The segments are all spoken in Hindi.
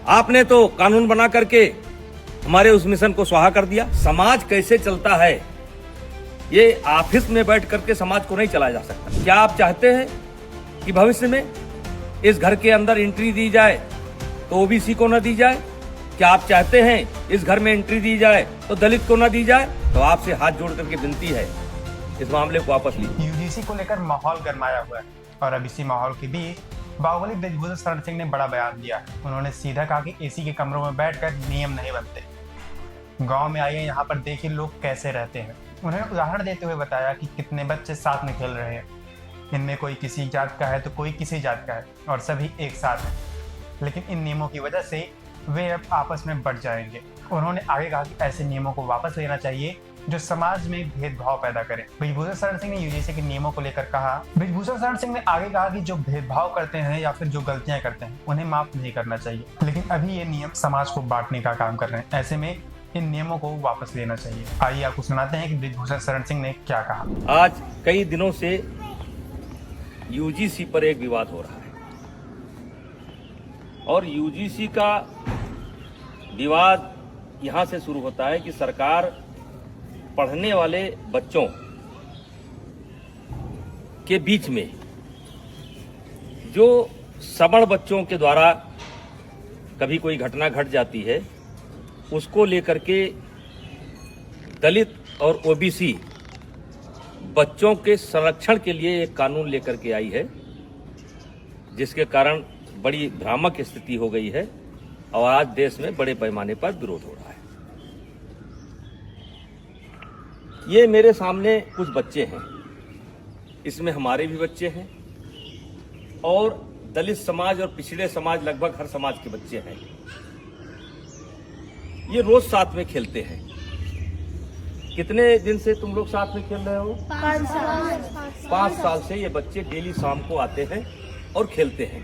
आपने तो कानून बना करके हमारे उस मिशन को स्वाहा कर दिया। समाज कैसे चलता है ये ऑफिस में बैठ करके समाज को नहीं चलाया जा सकता। क्या आप चाहते हैं कि भविष्य में इस घर के अंदर एंट्री दी जाए तो ओबीसी को न दी जाए? क्या आप चाहते हैं इस घर में एंट्री दी जाए तो दलित को न दी जाए? तो आपसे हाथ जोड़ करके विनती है, इस मामले को वापस लीजिए। यूजीसी को लेकर माहौल गरमाया हुआ है और अब इसी माहौल के बीच बाहुबली बृजभूषण शरण सिंह ने बड़ा बयान दिया। उन्होंने सीधा कहा कि एसी के कमरों में बैठकर नियम नहीं बनते। गांव में आइए, यहाँ पर देखिए लोग कैसे रहते हैं। उन्होंने उदाहरण देते हुए बताया कि कितने बच्चे साथ में खेल रहे हैं। इनमें कोई किसी जात का है तो कोई किसी जात का है और सभी एक साथ हैं, लेकिन इन नियमों की वजह से वे अब आपस में बढ़ जाएंगे। उन्होंने आगे कहा कि ऐसे नियमों को वापस लेना चाहिए जो समाज में भेदभाव पैदा करें। बृजभूषण शरण सिंह ने यूजीसी के नियमों को लेकर कहा। बृजभूषण शरण सिंह ने आगे कहा कि जो भेदभाव करते हैं या फिर जो गलतियां करते हैं उन्हें माफ नहीं करना चाहिए, लेकिन अभी ये नियम समाज को बांटने का काम कर रहे हैं। ऐसे में इन नियमों को वापस लेना चाहिए। आइए आपको सुनाते हैं कि बृजभूषण शरण सिंह ने क्या कहा। आज कई दिनों से यूजीसी पर एक विवाद हो रहा है और यूजीसी का विवाद यहां से शुरू होता है कि सरकार पढ़ने वाले बच्चों के बीच में जो सवर्ण बच्चों के द्वारा कभी कोई घटना घट जाती है उसको लेकर के दलित और ओबीसी बच्चों के संरक्षण के लिए एक कानून लेकर के आई है, जिसके कारण बड़ी भ्रामक स्थिति हो गई है और आज देश में बड़े पैमाने पर विरोध हो रहा है। ये मेरे सामने कुछ बच्चे हैं, इसमें हमारे भी बच्चे हैं और दलित समाज और पिछड़े समाज, लगभग हर समाज के बच्चे हैं। ये रोज साथ में खेलते हैं। कितने दिन से तुम लोग साथ में खेल रहे हो? 5 साल से ये बच्चे डेली शाम को आते हैं और खेलते हैं।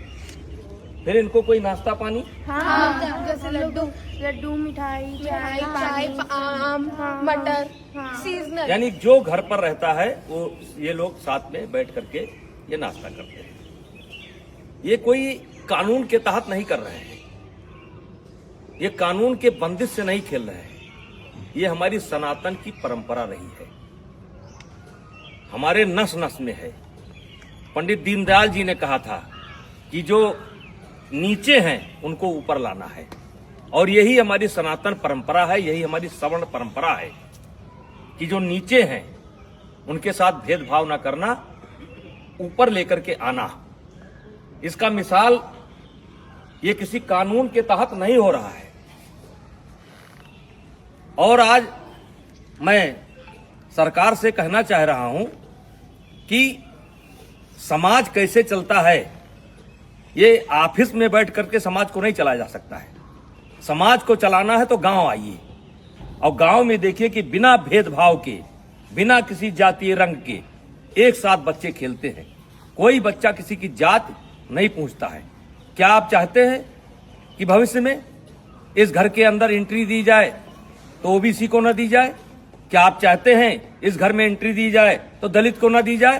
फिर इनको कोई नाश्ता पानी? हाँ, जैसे लड्डू, मिठाई, चाय, आम, मटर, सीजनल। यानी जो घर पर रहता है वो ये लोग साथ में बैठ करके ये नाश्ता करते हैं। ये कोई कानून के तहत नहीं कर रहे हैं, ये कानून के बंदिश से नहीं खेल रहे हैं। ये हमारी सनातन की परंपरा रही है, हमारे नस नस में है। पंडित दीनदयाल जी ने कहा था कि जो नीचे हैं उनको ऊपर लाना है और यही हमारी सनातन परंपरा है, यही हमारी सवर्ण परंपरा है कि जो नीचे हैं उनके साथ भेदभाव न करना, ऊपर लेकर के आना। इसका मिसाल ये किसी कानून के तहत नहीं हो रहा है। और आज मैं सरकार से कहना चाह रहा हूं कि समाज कैसे चलता है ये ऑफिस में बैठ करके समाज को नहीं चलाया जा सकता है। समाज को चलाना है तो गांव आइए और गांव में देखिए कि बिना भेदभाव के, बिना किसी जातीय रंग के एक साथ बच्चे खेलते हैं। कोई बच्चा किसी की जात नहीं पूछता है। क्या आप चाहते हैं कि भविष्य में इस घर के अंदर एंट्री दी जाए तो ओबीसी को न दी जाए? क्या आप चाहते हैं इस घर में एंट्री दी जाए तो दलित को न दी जाए?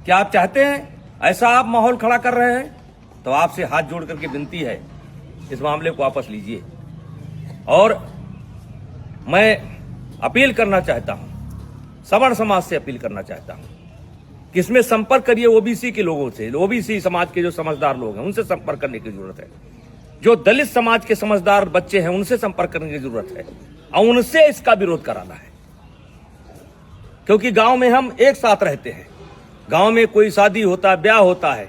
क्या आप चाहते हैं ऐसा आप माहौल खड़ा कर रहे हैं? तो आपसे हाथ जोड़ करके विनती है, इस मामले को वापस लीजिए। और मैं अपील करना चाहता हूं, सवर्ण समाज से अपील करना चाहता हूं कि इसमें संपर्क करिए ओबीसी के लोगों से। ओबीसी समाज के जो समझदार लोग हैं उनसे संपर्क करने की जरूरत है। जो दलित समाज के समझदार बच्चे हैं उनसे संपर्क करने की जरूरत है और उनसे इसका विरोध कराना है, क्योंकि गांव में हम एक साथ रहते हैं। गांव में कोई शादी होता है, ब्याह होता है,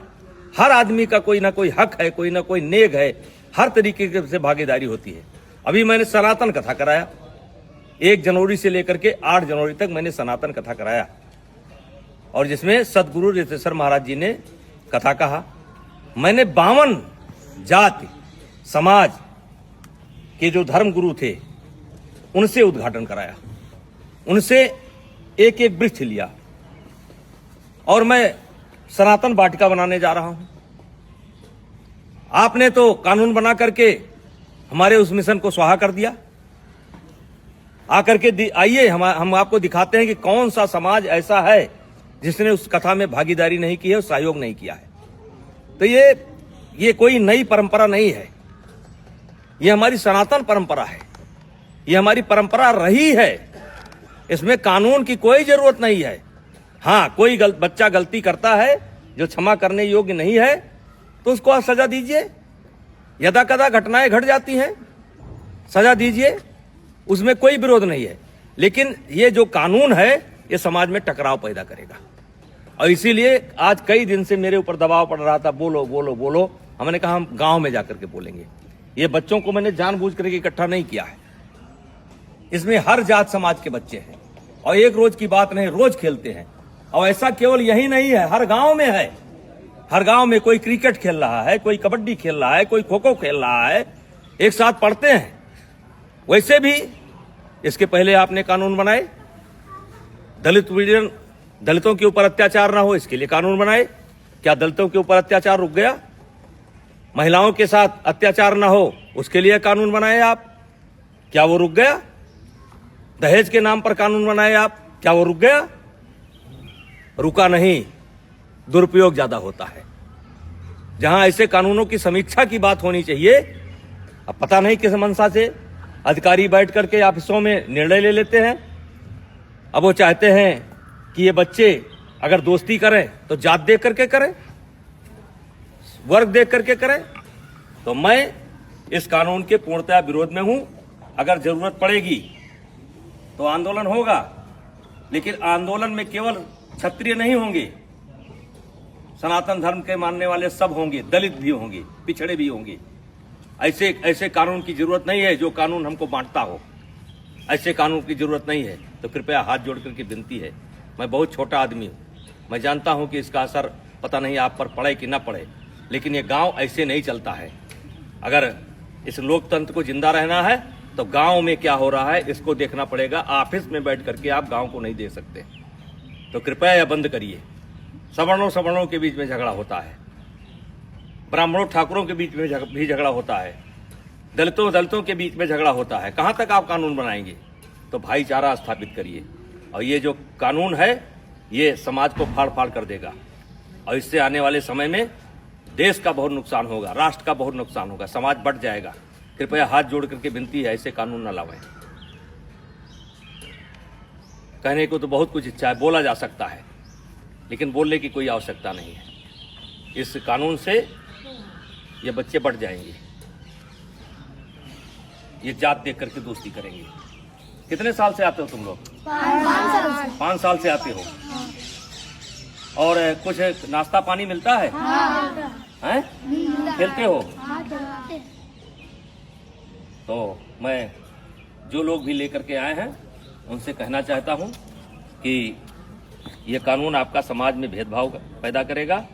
हर आदमी का कोई ना कोई हक है, कोई ना कोई नेग है, हर तरीके से भागीदारी होती है। अभी मैंने सनातन कथा कराया, 1 जनवरी से लेकर के 8 जनवरी तक मैंने सनातन कथा कराया और जिसमें सदगुरु रितेश्वर महाराज जी ने कथा कहा। मैंने 52 जाति समाज के जो धर्म गुरु थे उनसे उद्घाटन कराया, उनसे एक एक वृक्ष लिया और मैं सनातन वाटिका बनाने जा रहा हूं। आपने तो कानून बना करके हमारे उस मिशन को स्वाहा कर दिया। आकर के आइए, हम आपको दिखाते हैं कि कौन सा समाज ऐसा है जिसने उस कथा में भागीदारी नहीं की है और सहयोग नहीं किया है। तो ये कोई नई परंपरा नहीं है। ये हमारी सनातन परंपरा है, ये हमारी परंपरा रही है। इसमें कानून की कोई जरूरत नहीं है। हाँ, कोई बच्चा गलती करता है जो क्षमा करने योग्य नहीं है तो उसको आप सजा दीजिए। यदा कदा घटनाएं घट जाती हैं, सजा दीजिए, उसमें कोई विरोध नहीं है। लेकिन ये जो कानून है ये समाज में टकराव पैदा करेगा, और इसीलिए आज कई दिन से मेरे ऊपर दबाव पड़ रहा था, बोलो बोलो बोलो। हमने कहा हम गांव में जाकर के बोलेंगे। ये बच्चों को मैंने जानबूझ करके इकट्ठा नहीं किया है। इसमें हर जात समाज के बच्चे हैं, और एक रोज की बात नहीं, रोज खेलते हैं। और ऐसा केवल यही नहीं है, हर गांव में है। हर गांव में कोई क्रिकेट खेल रहा है, कोई कबड्डी खेल रहा है, कोई खो खो खेल रहा है, एक साथ पढ़ते हैं। वैसे भी इसके पहले आपने कानून बनाए, दलितों के ऊपर अत्याचार ना हो इसके लिए कानून बनाए। क्या दलितों के ऊपर अत्याचार रुक गया? महिलाओं के साथ अत्याचार ना हो उसके लिए कानून बनाए आप, क्या वो रुक गया? दहेज के नाम पर कानून बनाए आप, क्या वो रुक गया? रुका नहीं, दुरुपयोग ज्यादा होता है। जहां ऐसे कानूनों की समीक्षा की बात होनी चाहिए, अब पता नहीं किस मंशा से अधिकारी बैठ करके ऑफिसों में निर्णय ले लेते हैं। अब वो चाहते हैं कि ये बच्चे अगर दोस्ती करें तो जात देख करके करें, वर्ग देख करके करें। तो मैं इस कानून के पूर्णतः विरोध में हूं। अगर जरूरत पड़ेगी तो आंदोलन होगा, लेकिन आंदोलन में केवल क्षत्रिय नहीं होंगे, सनातन धर्म के मानने वाले सब होंगे, दलित भी होंगे, पिछड़े भी होंगे। ऐसे कानून की जरूरत नहीं है जो कानून हमको बांटता हो। ऐसे कानून की जरूरत नहीं है। तो कृपया हाथ जोड़ करके विनती है, मैं बहुत छोटा आदमी हूं, मैं जानता हूं कि इसका असर पता नहीं आप पर पड़े कि ना पड़े, लेकिन ये गांव ऐसे नहीं चलता है। अगर इस लोकतंत्र को जिंदा रहना है तो गांव में क्या हो रहा है इसको देखना पड़ेगा। ऑफिस में बैठ करके आप गांव को नहीं देख सकते। तो कृपया यह बंद करिए। सवर्णों के बीच में झगड़ा होता है, ब्राह्मणों ठाकुरों के बीच में भी झगड़ा होता है, दलितों के बीच में झगड़ा होता है। कहां तक आप कानून बनाएंगे? तो भाईचारा स्थापित करिए। और ये जो कानून है ये समाज को फाड़ फाड़ कर देगा, और इससे आने वाले समय में देश का बहुत नुकसान होगा, राष्ट्र का बहुत नुकसान होगा, समाज बढ़ जाएगा। कृपया हाथ जोड़ करके विनती है, ऐसे कानून न लाएं। कहने को तो बहुत कुछ इच्छा है, बोला जा सकता है, लेकिन बोलने की कोई आवश्यकता नहीं है। इस कानून से ये बच्चे बढ़ जाएंगे, ये जात देख करके दोस्ती करेंगे। कितने साल से आते हो तुम लोग? 5 साल से आते हो। और कुछ नाश्ता पानी मिलता है? हैं? खेलते हो? तो मैं जो लोग भी लेकर के आए हैं उनसे कहना चाहता हूं कि ये कानून आपका समाज में भेदभाव पैदा करेगा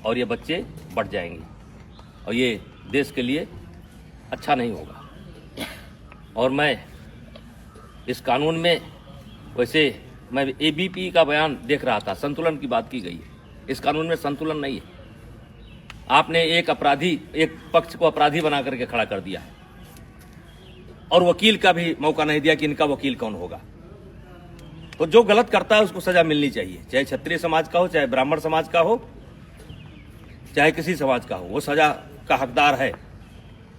और ये बच्चे बढ़ जाएंगे, और ये देश के लिए अच्छा नहीं होगा। और मैं इस कानून में, वैसे मैं एबीपी का बयान देख रहा था, संतुलन की बात की गई है। इस कानून में संतुलन नहीं है। आपने एक पक्ष को अपराधी बना करके खड़ा कर दिया है, और वकील का भी मौका नहीं दिया कि इनका वकील कौन होगा। तो जो गलत करता है उसको सजा मिलनी चाहिए, चाहे क्षत्रिय समाज का हो, चाहे ब्राह्मण समाज का हो, चाहे किसी समाज का हो, वो सजा का हकदार है।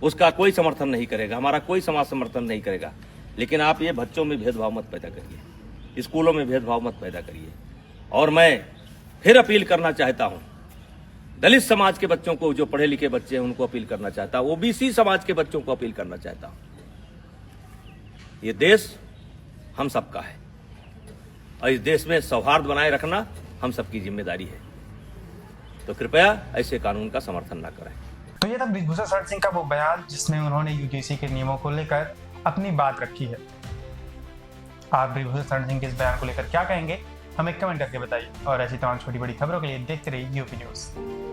उसका कोई समर्थन नहीं करेगा, हमारा कोई समाज समर्थन नहीं करेगा। लेकिन आप ये बच्चों में भेदभाव मत पैदा करिए, स्कूलों में भेदभाव मत पैदा करिए। और मैं फिर अपील करना चाहता हूं दलित समाज के बच्चों को, जो पढ़े लिखे बच्चे हैं उनको अपील करना चाहता हूं, ओबीसी समाज के बच्चों को अपील करना चाहता हूं। ये देश हम सबका है, और इस देश में सौहार्द बनाए रखना हम सबकी जिम्मेदारी है। तो कृपया ऐसे कानून का समर्थन न करें। तो ये था बृजभूषण शरण सिंह का वो बयान जिसमें उन्होंने यूजीसी के नियमों को लेकर अपनी बात रखी है। आप बृजभूषण शरण सिंह के इस बयान को लेकर क्या कहेंगे, हमें कमेंट करके बताइए। और ऐसी तमाम छोटी बड़ी खबरों के लिए देखते रहिए यूपी न्यूज।